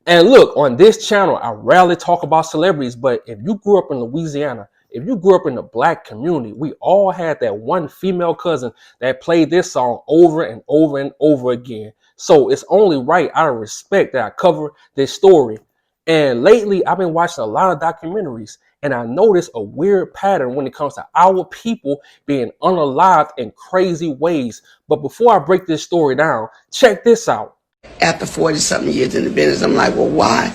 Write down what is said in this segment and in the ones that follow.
And look, on this channel, I rarely talk about celebrities, but if you grew up in Louisiana, if you grew up in the black community, we all had that one female cousin that played this song over and over and over again. So it's only right, out of respect, that I cover this story. And lately, I've been watching a lot of documentaries, and I noticed a weird pattern when it comes to our people being unalived in crazy ways. But before I break this story down, check this out. After 40 something years in the business, I'm like, well, why?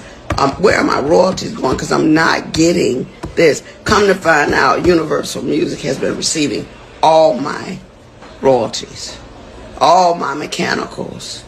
Where are my royalties going? Because I'm not getting this. Come to find out, Universal Music has been receiving all my royalties, all my mechanicals.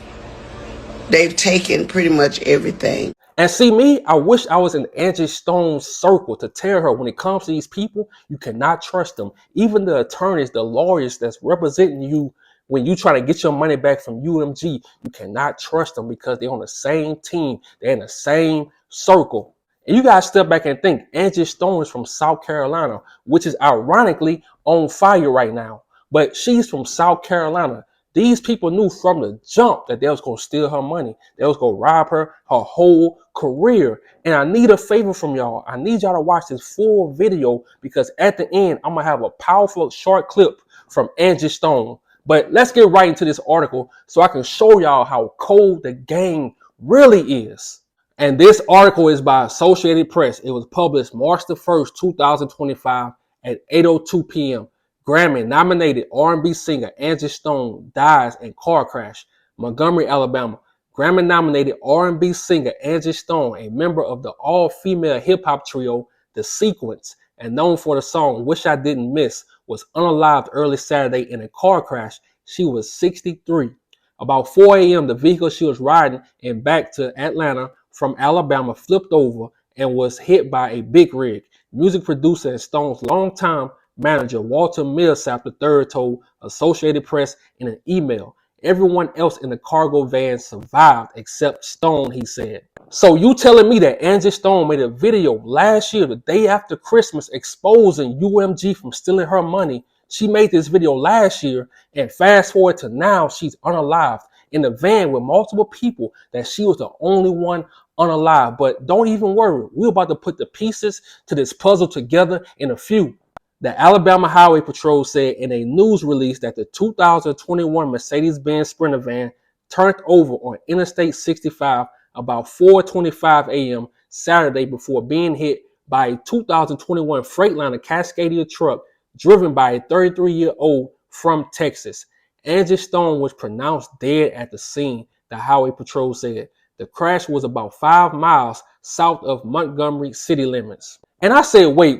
They've taken pretty much everything. And see me, I wish I was in Angie Stone's circle to tell her when it comes to these people, you cannot trust them. Even the attorneys, the lawyers that's representing you when you try to get your money back from UMG, you cannot trust them because they're on the same team. They're in the same circle. And you guys step back and think Angie Stone is from South Carolina, which is ironically on fire right now. But she's from South Carolina. These people knew from the jump that they was going to steal her money. They was going to rob her whole career. And I need a favor from y'all. I need y'all to watch this full video because at the end, I'm going to have a powerful short clip from Angie Stone. But let's get right into this article so I can show y'all how cold the game really is. And this article is by Associated Press. It was published March the 1st, 2025 at 8:02 p.m. Grammy-nominated R&B singer Angie Stone dies in car crash, Montgomery, Alabama. Grammy-nominated R&B singer Angie Stone, a member of the all-female hip-hop trio The Sequence, and known for the song Wish I Didn't Miss, was unalived early Saturday in a car crash. She was 63. About 4 a.m., the vehicle she was riding and back to Atlanta from Alabama flipped over and was hit by a big rig. Music producer and Stone's longtime manager Walter Millsap III told Associated Press in an email. Everyone else in the cargo van survived except Stone, he said. So you telling me that Angie Stone made a video last year, the day after Christmas, exposing UMG from stealing her money? She made this video last year, and fast forward to now, she's unalived in a van with multiple people that she was the only one unalive. But don't even worry, we're about to put the pieces to this puzzle together in a few. The Alabama Highway Patrol said in a news release that the 2021 Mercedes-Benz Sprinter van turned over on Interstate 65 about 4:25 a.m. Saturday before being hit by a 2021 Freightliner Cascadia truck driven by a 33-year-old from Texas. Angie Stone was pronounced dead at the scene, the Highway Patrol said. The crash was about 5 miles south of Montgomery city limits. And I said, wait.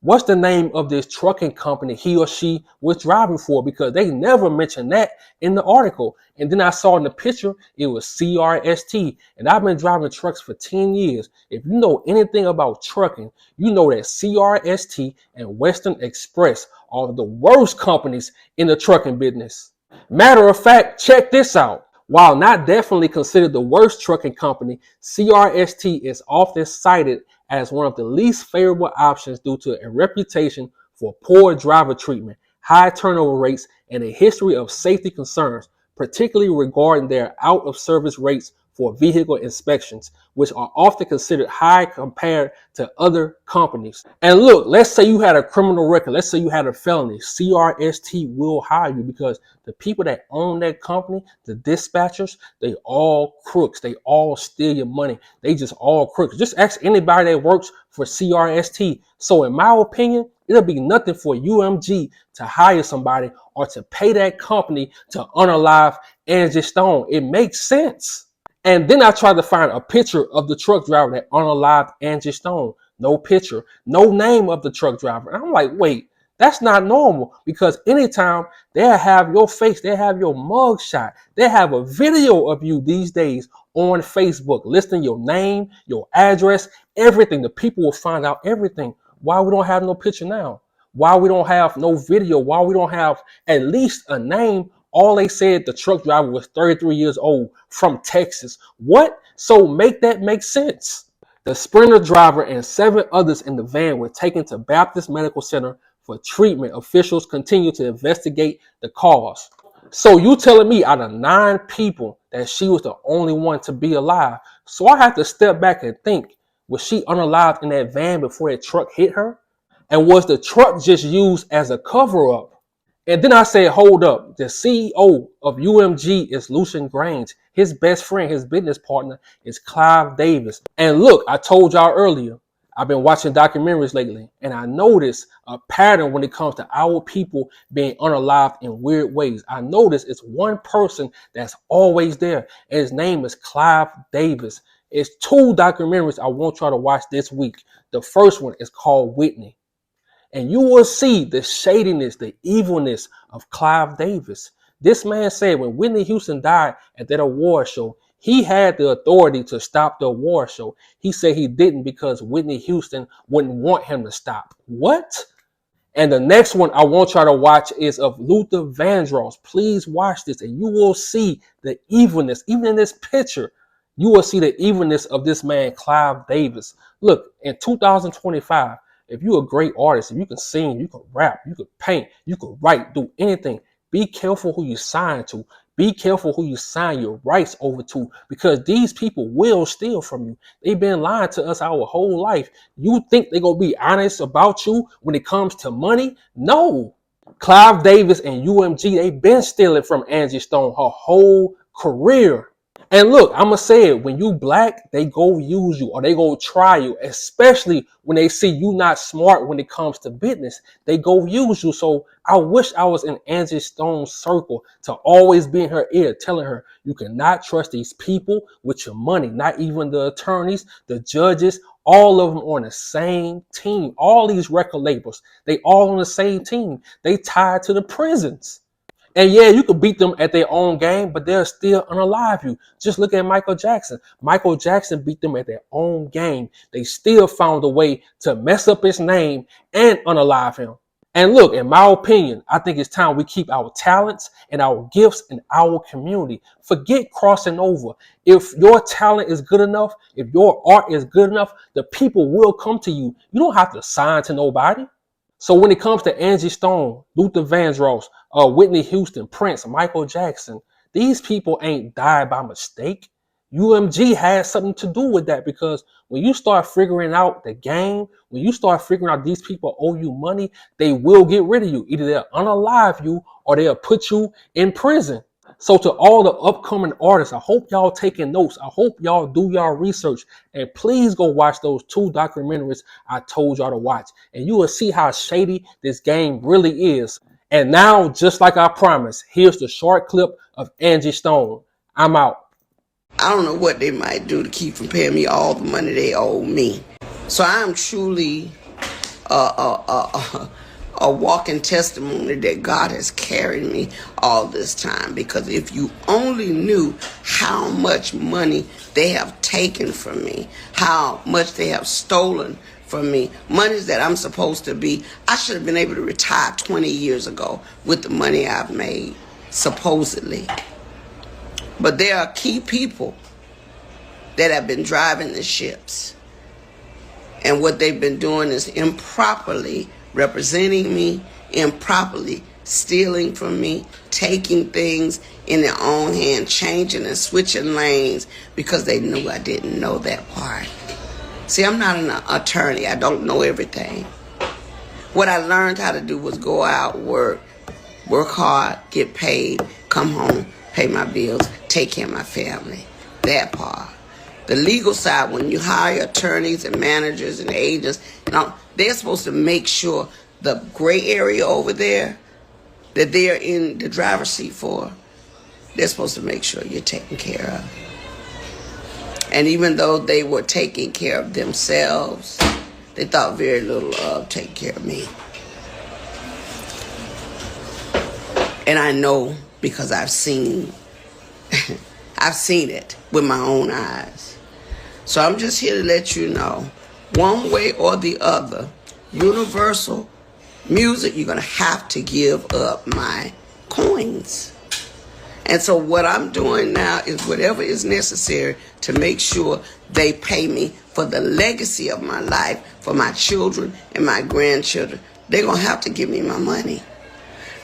What's the name of this trucking company he or she was driving for? Because they never mentioned that in the article. And then I saw in the picture, it was CRST. And I've been driving trucks for 10 years. If you know anything about trucking, you know that CRST and Western Express are the worst companies in the trucking business. Matter of fact, check this out. While not definitely considered the worst trucking company, CRST is often cited as one of the least favorable options due to a reputation for poor driver treatment, high turnover rates, and a history of safety concerns, particularly regarding their out-of-service rates for vehicle inspections, which are often considered high compared to other companies. And look, let's say you had a criminal record. Let's say you had a felony. CRST will hire you because the people that own that company, the dispatchers, they all crooks. They all steal your money. They just all crooks. Just ask anybody that works for CRST. So in my opinion, it'll be nothing for UMG to hire somebody or to pay that company to unalive Angie Stone. It makes sense. And then I tried to find a picture of the truck driver that unalived Angie Stone. No picture, no name of the truck driver. And I'm like, wait, that's not normal because anytime they'll have your face, they'll have your mug shot, they have a video of you these days on Facebook, listing your name, your address, everything. The people will find out everything. Why we don't have no picture now? Why we don't have no video? Why we don't have at least a name? All they said, the truck driver was 33 years old from Texas. What? So make that make sense. The Sprinter driver and 7 others in the van were taken to Baptist Medical Center for treatment. Officials continue to investigate the cause. So you telling me out of 9 people that she was the only one to be alive? So I have to step back and think: was she unalived in that van before that truck hit her? And was the truck just used as a cover up? And then I said, hold up. The CEO of UMG is Lucian Grange. His best friend, his business partner, is Clive Davis. And look, I told y'all earlier, I've been watching documentaries lately, and I noticed a pattern when it comes to our people being unalived in weird ways. I noticed it's one person that's always there, and his name is Clive Davis. It's 2 documentaries I want y'all to watch this week. The first one is called Whitney. And you will see the shadiness, the evilness of Clive Davis. This man said when Whitney Houston died at that award show, he had the authority to stop the award show. He said he didn't because Whitney Houston wouldn't want him to stop. What? And the next one I want y'all to watch is of Luther Vandross. Please watch this and you will see the evilness. Even in this picture, you will see the evilness of this man, Clive Davis. Look, in 2025, if you're a great artist, if you can sing, you can rap, you can paint, you can write, do anything, be careful who you sign to. Be careful who you sign your rights over to, because these people will steal from you. They've been lying to us our whole life. You think they're going to be honest about you when it comes to money? No. Clive Davis and UMG, they've been stealing from Angie Stone her whole career. And look, I'm going to say it. When you black, they go use you or they go try you, especially when they see you not smart when it comes to business. They go use you. So I wish I was in Angie Stone's circle to always be in her ear telling her you cannot trust these people with your money, not even the attorneys, the judges, all of them on the same team. All these record labels, they all on the same team. They tied to the prisons. And yeah, you could beat them at their own game, but they'll still unalive you. Just look at Michael Jackson. Michael Jackson beat them at their own game. They still found a way to mess up his name and unalive him. And look, in my opinion, I think it's time we keep our talents and our gifts in our community. Forget crossing over. If your talent is good enough, if your art is good enough, the people will come to you. You don't have to sign to nobody. So when it comes to Angie Stone, Luther Vandross, Whitney Houston, Prince, Michael Jackson, these people ain't died by mistake. UMG has something to do with that, because when you start figuring out the game, when you start figuring out these people owe you money, they will get rid of you. Either they'll unalive you or they'll put you in prison. So to all the upcoming artists, I hope y'all taking notes. I hope y'all do y'all research, and please go watch those 2 documentaries I told y'all to watch, and you will see how shady this game really is. And now, just like I promised, here's the short clip of Angie Stone. I'm out. I don't know what they might do to keep from paying me all the money they owe me. So I am truly a walking testimony that God has carried me all this time. Because if you only knew how much money they have taken from me, how much they have stolen from me, monies that I'm supposed to be, I should have been able to retire 20 years ago with the money I've made, supposedly. But there are key people that have been driving the ships. And what they've been doing is improperly representing me, improperly stealing from me, taking things in their own hand, changing and switching lanes because they knew I didn't know that part. See, I'm not an attorney. I don't know everything. What I learned how to do was go out, work hard, get paid, come home, pay my bills, take care of my family. That part. The legal side, when you hire attorneys and managers and agents, they're supposed to make sure the gray area over there that they're in the driver's seat for, they're supposed to make sure you're taken care of. And even though they were taking care of themselves, they thought very little of taking care of me. And I know because I've seen it with my own eyes. So I'm just here to let you know, one way or the other, Universal Music, you're going to have to give up my coins. And so what I'm doing now is whatever is necessary to make sure they pay me for the legacy of my life, for my children and my grandchildren. They're going to have to give me my money.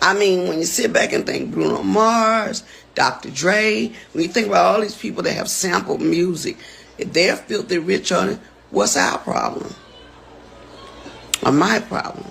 I mean, when you sit back and think Bruno Mars, Dr. Dre, when you think about all these people that have sampled music, if they're filthy rich on it, what's our problem? Or my problem?